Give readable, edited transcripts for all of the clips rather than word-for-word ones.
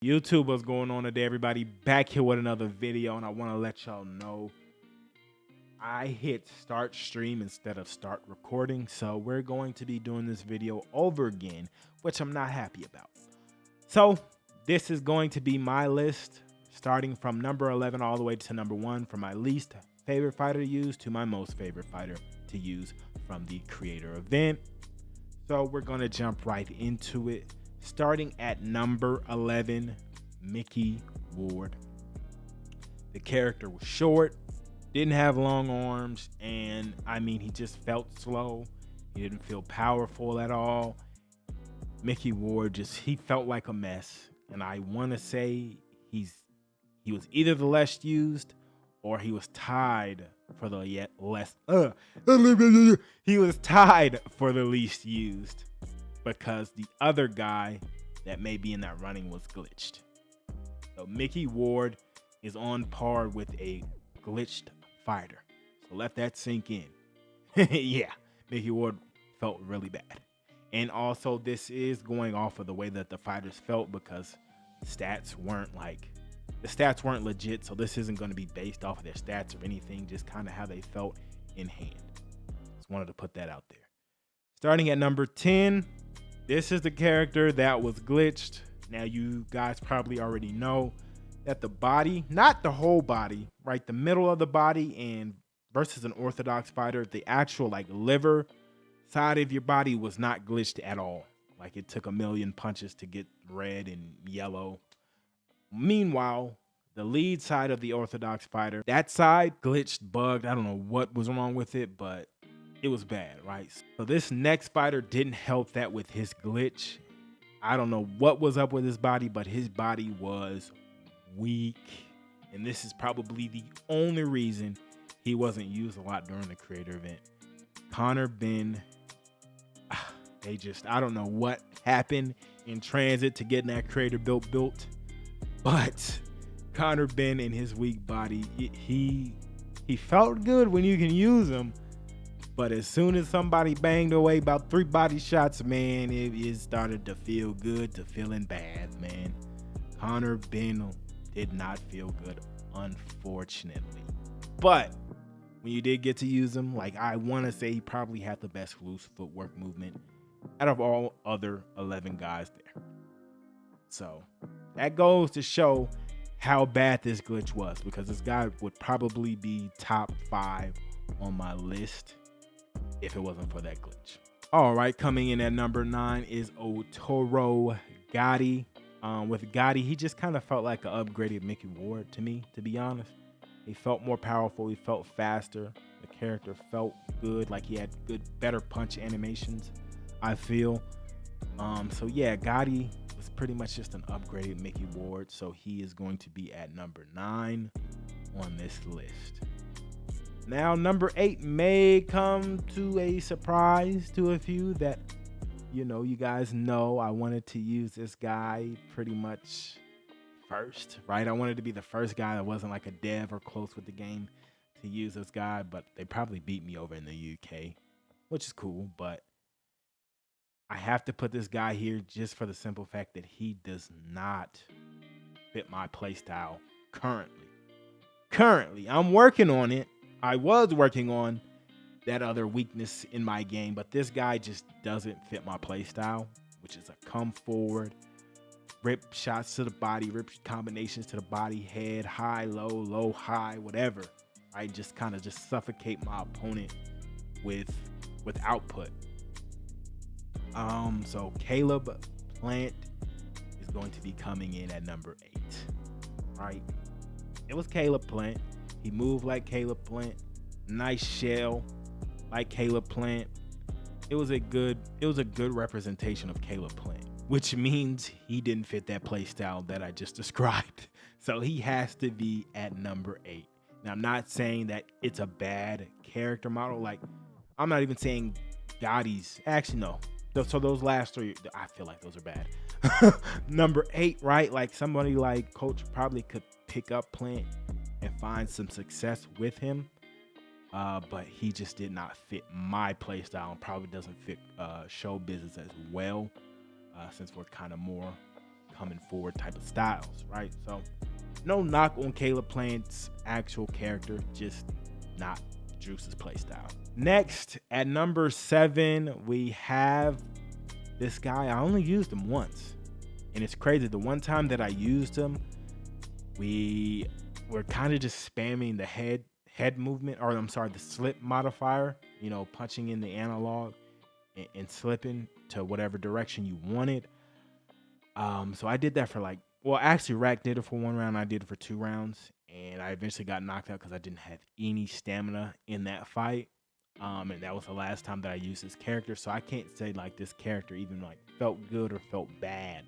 YouTube, what's going on today, everybody? Back here with another video, and I want to let y'all know I hit start stream instead of start recording, so we're going to be doing this video over again, which I'm not happy about. So this is going to be my list, starting from number 11 all the way to number 1, from my least favorite fighter to use to my most favorite fighter to use from the creator event. So we're going to jump right into it. Starting at number 11, Mickey Ward. The character was short, didn't have long arms, and I mean, he just felt slow. He didn't feel powerful at all. Mickey Ward he felt like a mess, and I want to say he was either the less used or he was tied for the he was tied for the least used, because the other guy that may be in that running was glitched. So Mickey Ward is on par with a glitched fighter. So let that sink in. Yeah, Mickey Ward felt really bad. And also this is going off of the way that the fighters felt, because the stats weren't legit. So this isn't going to be based off of their stats or anything, just kind of how they felt in hand. Just wanted to put that out there. Starting at number 10, this is the character that was glitched. Now, you guys probably already know that the body, not the whole body, right? The middle of the body and versus an orthodox fighter, the actual liver side of your body was not glitched at all. Like, it took a million punches to get red and yellow. Meanwhile, the lead side of the orthodox fighter, that side glitched, bugged. I don't know what was wrong with it, but it was bad, right? So this next fighter didn't help that with his glitch. I don't know what was up with his body, but his body was weak. And this is probably the only reason he wasn't used a lot during the creator event. Conor Benn, I don't know what happened in transit to getting that creator built. But Conor Benn and his weak body, he felt good when you can use him. But as soon as somebody banged away about 3 body shots, man, it started to feel good to feeling bad, man. Conor Benn did not feel good, unfortunately. But when you did get to use him, I want to say he probably had the best loose footwork movement out of all other 11 guys there. So that goes to show how bad this glitch was, because this guy would probably be top 5 on my list if it wasn't for that glitch. All right, coming in at number 9 is Toro Gotti. With Gotti, he just kind of felt like an upgraded Mickey Ward to me, to be honest. He felt more powerful. He felt faster. The character felt good, like he had better punch animations, I feel. So yeah, Gotti was pretty much just an upgraded Mickey Ward. So he is going to be at number 9 on this list. Now, number 8 may come to a surprise to a few that, you guys know I wanted to use this guy pretty much first, right? I wanted to be the first guy that wasn't like a dev or close with the game to use this guy, but they probably beat me over in the UK, which is cool, but I have to put this guy here just for the simple fact that he does not fit my playstyle currently. Currently, I'm working on it. I was working on that other weakness in my game, but this guy just doesn't fit my playstyle, which is a come forward, rip shots to the body, rip combinations to the body, head, high, low, high, whatever. I just kind of suffocate my opponent with output. So Caleb Plant is going to be coming in at number 8, right? It was Caleb Plant. He moved like Caleb Plant. Nice shell like Caleb Plant. It was a good representation of Caleb Plant, which means he didn't fit that play style that I just described. So he has to be at number 8. Now, I'm not saying that it's a bad character model. I'm not even saying Gotti's. Actually, no. So those last 3, I feel like those are bad. Number 8, right? Somebody like Coach probably could pick up Plant and find some success with him, but he just did not fit my playstyle and probably doesn't fit show business as well, since we're kind of more coming forward type of styles, right? So no knock on Caleb Plant's actual character, just not Juice's playstyle. Next, at number 7, we have this guy. I only used him once, and it's crazy. The one time that I used him, we were kind of just spamming the head movement, or I'm sorry, the slip modifier, you know, punching in the analog and slipping to whatever direction you wanted. So I did that for like, well, actually Rack did it for 1 round, I did it for 2 rounds, and I eventually got knocked out because I didn't have any stamina in that fight. And that was the last time that I used this character, so I can't say like this character even like felt good or felt bad,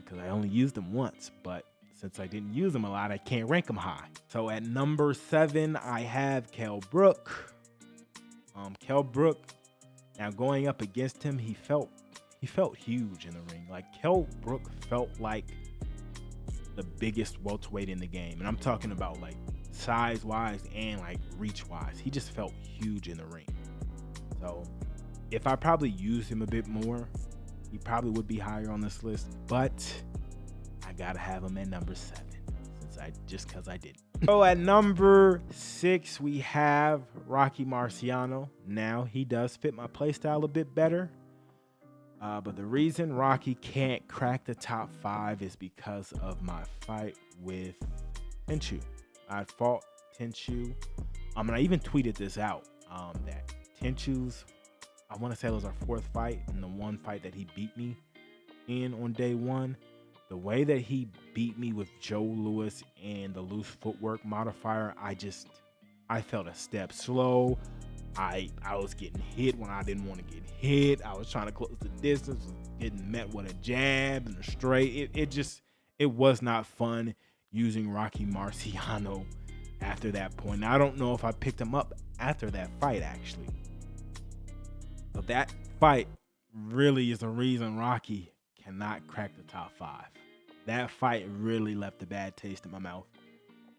because I only used him once. But since I didn't use him a lot, I can't rank him high. So at number 7, I have Kelbrooke. Kelbrooke, now going up against him, he felt huge in the ring. Like Kelbrooke felt like the biggest welterweight in the game, and I'm talking about like size wise and like reach wise. He just felt huge in the ring. So if I probably used him a bit more, he probably would be higher on this list, but I gotta have him at number 7 because I didn't. So at number 6, we have Rocky Marciano. Now he does fit my playstyle a bit better, but the reason Rocky can't crack the top 5 is because of my fight with Tenchu. I fought Tenchu, and I even tweeted this out, that Tenchu's, I want to say it was our 4th fight, and the one fight that he beat me in on day 1, the way that he beat me with Joe Louis and the loose footwork modifier, I felt a step slow. I was getting hit when I didn't want to get hit. I was trying to close the distance, getting met with a jab and a straight. It was not fun using Rocky Marciano after that point. Now, I don't know if I picked him up after that fight, actually. But that fight really is the reason Rocky cannot crack the top 5. That fight really left a bad taste in my mouth.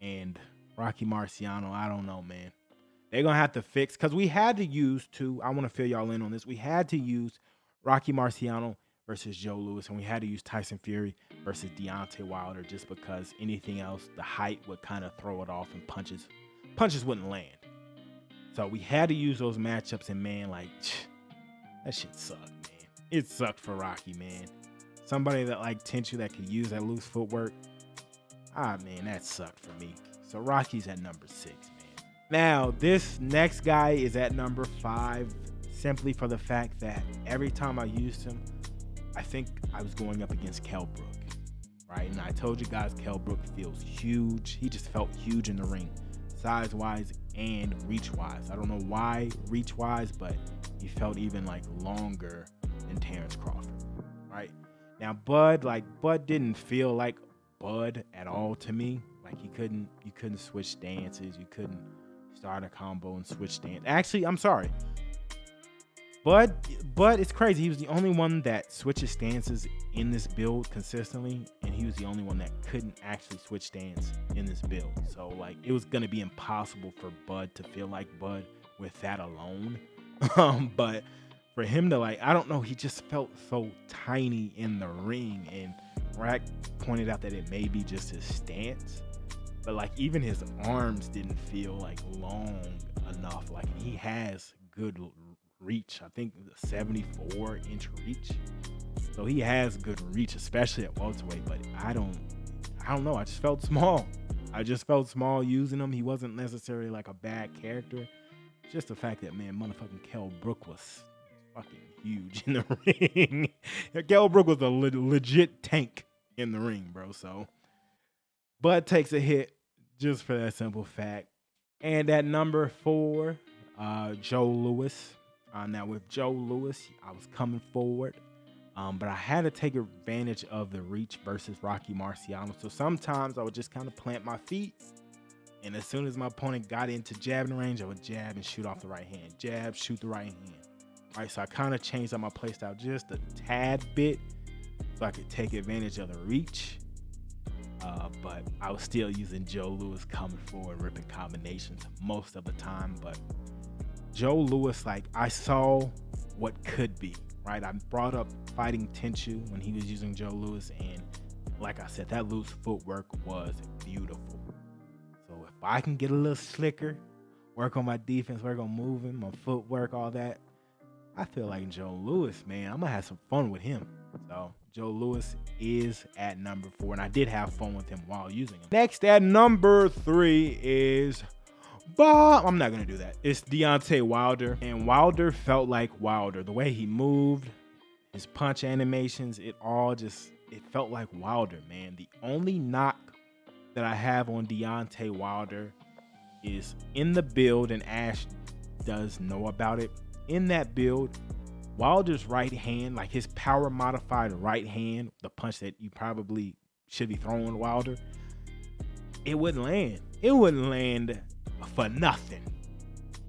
And Rocky Marciano, I don't know, man. They're going to have to fix, because we had to use I want to fill y'all in on this. We had to use Rocky Marciano versus Joe Louis, and we had to use Tyson Fury versus Deontay Wilder, just because anything else, the height would kind of throw it off and punches wouldn't land. So we had to use those matchups, and man, like, that shit sucked, man. It sucked for Rocky, man. Somebody that like Tenchu that could use that loose footwork, man, that sucked for me. So Rocky's at number 6, man. Now, this next guy is at number 5, simply for the fact that every time I used him, I think I was going up against Kelbrooke, right? And I told you guys Kelbrooke feels huge. He just felt huge in the ring, size-wise and reach-wise. I don't know why reach-wise, but he felt even like longer than Terrence Crawford, right? Now, Bud didn't feel like Bud at all to me. Like you couldn't switch stances. You couldn't start a combo and switch stance. Actually, I'm sorry. Bud, it's crazy. He was the only one that switches stances in this build consistently, and he was the only one that couldn't actually switch stance in this build. So, like, it was going to be impossible for Bud to feel like Bud with that alone. But for him to, like, I don't know, he just felt so tiny in the ring, and Rack pointed out that it may be just his stance, but, like, even his arms didn't feel, like, long enough. Like, he has good reach. I think the 74-inch reach. So he has good reach, especially at welterweight, but I don't know. I just felt small. Using him. He wasn't necessarily like a bad character. It's just the fact that, man, motherfucking Kelbrooke was fucking huge in the ring. Kelbrooke was a legit tank in the ring, bro. So Bud takes a hit just for that simple fact. And at number 4, Joe Louis. Now with Joe Louis, I was coming forward, but I had to take advantage of the reach versus Rocky Marciano. So sometimes I would just kind of plant my feet, and as soon as my opponent got into jabbing range, I would jab and shoot off the right hand. Jab, shoot the right hand. All right, so I kind of changed up my playstyle just a tad bit so I could take advantage of the reach. But I was still using Joe Louis coming forward, ripping combinations most of the time. But Joe Louis, like, I saw what could be, right? I brought up fighting Tenchu when he was using Joe Louis, and like I said, that loose footwork was beautiful. So if I can get a little slicker, work on my defense, work on moving, my footwork, all that, I feel like Joe Louis, man, I'm gonna have some fun with him. So Joe Louis is at number 4, and I did have fun with him while using him. Next at number 3 is I'm not gonna do that. It's Deontay Wilder, and Wilder felt like Wilder. The way he moved, his punch animations, it felt like Wilder, man. The only knock that I have on Deontay Wilder is in the build, and Ash does know about it. In that build, Wilder's right hand, like his power modified right hand, the punch that you probably should be throwing Wilder, it wouldn't land. It wouldn't land for nothing.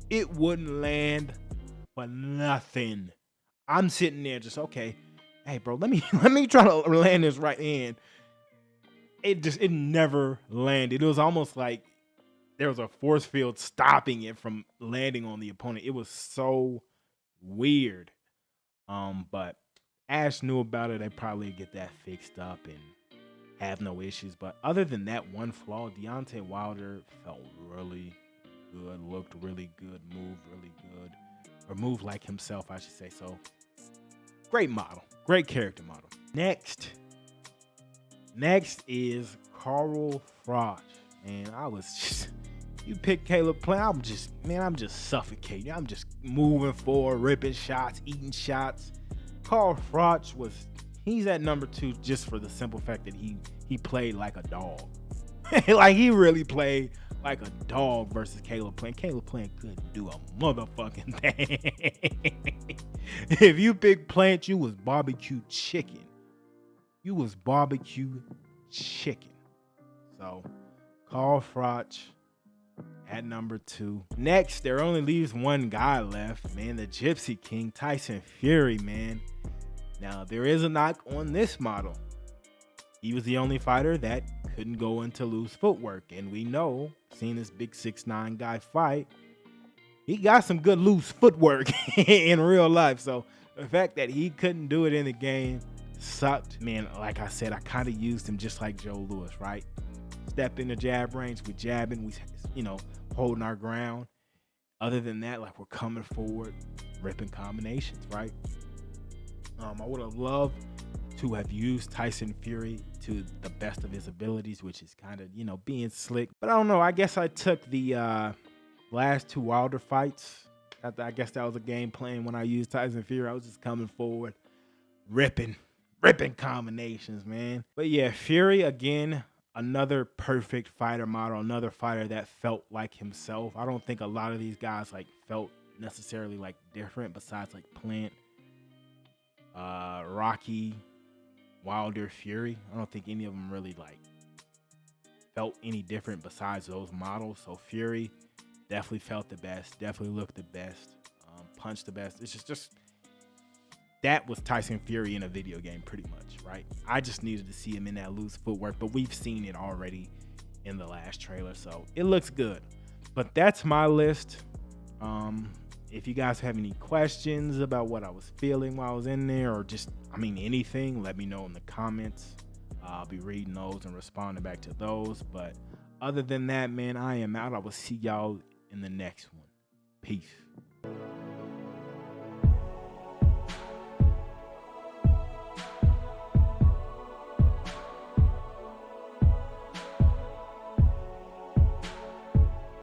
It wouldn't land for nothing. I'm sitting there just, okay, hey bro, let me try to land this right hand. It never landed. It was almost like there was a force field stopping it from landing on the opponent. It was so weird. But Ash knew about it. They probably get that fixed up and have no issues. But other than that one flaw, Deontay Wilder felt really good, looked really good, moved really good, or moved like himself, I should say. So great model, great character model. Next is Carl Froch. Man, you pick Caleb Plant, I'm just suffocating. I'm just moving forward, ripping shots, eating shots. Carl Froch he's at number 2 just for the simple fact that he played like a dog. Like he really played like a dog versus Caleb Plant. Caleb Plant couldn't do a motherfucking thing. If you pick Plant, you was barbecue chicken. You was barbecue chicken. So Carl Froch at number 2. Next, there only leaves one guy left, man, the Gypsy King, Tyson Fury, man. Now, there is a knock on this model. He was the only fighter that couldn't go into loose footwork, and we know, seeing this big 6'9" guy fight, he got some good loose footwork in real life. So the fact that he couldn't do it in the game sucked. Man, like I said, I kind of used him just like Joe Louis, right? Step in the jab range, we jabbing, we holding our ground. Other than that, like we're coming forward, ripping combinations, right? I would have loved to have used Tyson Fury to the best of his abilities, which is kind of, being slick. But I don't know. I guess I took the last 2 Wilder fights. I guess that was a game plan when I used Tyson Fury. I was just coming forward, ripping combinations, man. But yeah, Fury, again, another perfect fighter model, another fighter that felt like himself. I don't think a lot of these guys felt necessarily different besides Plant, Rocky, Wilder, Fury. I don't think any of them really felt any different besides those models. So Fury definitely felt the best, definitely looked the best, punched the best. It's just that was Tyson Fury in a video game pretty much, right? I just needed to see him in that loose footwork, but we've seen it already in the last trailer, so it looks good. But that's my list. If you guys have any questions about what I was feeling while I was in there, or just, anything, let me know in the comments. I'll be reading those and responding back to those. But other than that, man, I am out. I will see y'all in the next one. Peace.